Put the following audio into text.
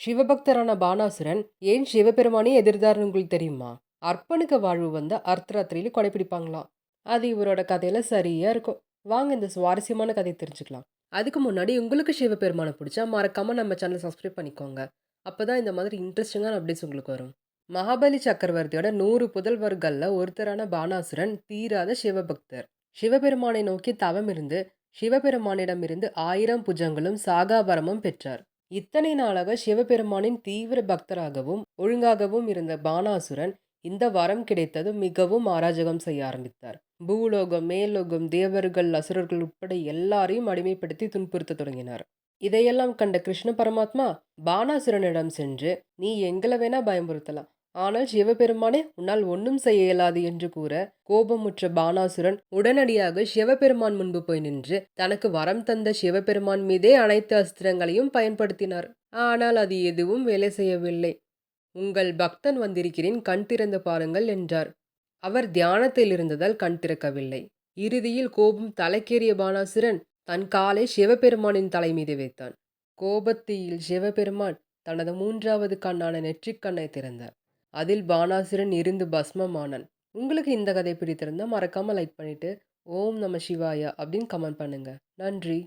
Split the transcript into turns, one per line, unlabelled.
சிவபக்தரான பானாசுரன் ஏன் சிவபெருமானே எதிர்த்தாருன்னு உங்களுக்கு தெரியுமா? அர்ப்பனுக்கு வாழ்வு வந்த அர்த்தராத்திரியில கொடைபிடிப்பாங்களாம். அது இவரோட கதையில சரியா இருக்கும். வாங்க இந்த சுவாரஸ்யமான கதைய தெரிஞ்சுக்கலாம். அதுக்கு முன்னாடி உங்களுக்கு சிவபெருமான பிடிச்சா மறக்காம நம்ம சேனல் சப்ஸ்கிரைப் பண்ணிக்கோங்க. அப்பதான் இந்த மாதிரி இன்ட்ரெஸ்டிங்கான அப்டேட்ஸ் உங்களுக்கு வரும். மகாபலி சக்கரவர்த்தியோட 100 புதல்வர்கள்ல ஒருத்தரான பானாசுரன் தீராத சிவபக்தர். சிவபெருமானை நோக்கி தவம் இருந்து சிவபெருமானிடமிருந்து 1000 புஜங்களும் சாகாவரமும் பெற்றார். இத்தனை நாளாக சிவபெருமானின் தீவிர பக்தராகவும் ஒழுங்காகவும் இருந்த பானாசுரன் இந்த வரம் கிடைத்ததும் மிகவும் அராஜகம் செய்ய ஆரம்பித்தார். பூலோகம், மேல்லோகம், தேவர்கள், அசுரர்கள் உட்பட எல்லாரையும் அடிமைப்படுத்தி துன்புறுத்த தொடங்கினார். இதையெல்லாம் கண்ட கிருஷ்ண பரமாத்மா பானாசுரனிடம் சென்று, நீ எங்களை வேணா பயமுறுத்தலாம், ஆனால் சிவபெருமானே உன்னால் ஒன்றும் செய்ய இயலாது என்று கூற, கோபமுற்ற பானாசுரன் உடனடியாக சிவபெருமான் முன்பு போய் நின்று தனக்கு வரம் தந்த சிவபெருமான் மீதே அனைத்து அஸ்திரங்களையும் பயன்படுத்தினார். ஆனால் அது எதுவும் வேலை செய்யவில்லை. உங்கள் பக்தன் வந்திருக்கிறேன், கண் திறந்து பாருங்கள் என்றார். அவர் தியானத்தில் இருந்ததால் கண் திறக்கவில்லை. இறுதியில் கோபம் தலைக்கேறிய பானாசுரன் தன் காலை சிவபெருமானின் தலை மீது வைத்தான். கோபத்தீயில் சிவபெருமான் தனது 3வது கண்ணான நெற்றிக் கண்ணை திறந்தார். அதில் பானாசுரன் இருந்து பஸ்மமானான். உங்களுக்கு இந்த கதை பிடித்திருந்தா மறக்காம லைக் பண்ணிட்டு ஓம் நம சிவாயா அப்படின்னு கமெண்ட் பண்ணுங்க. நன்றி.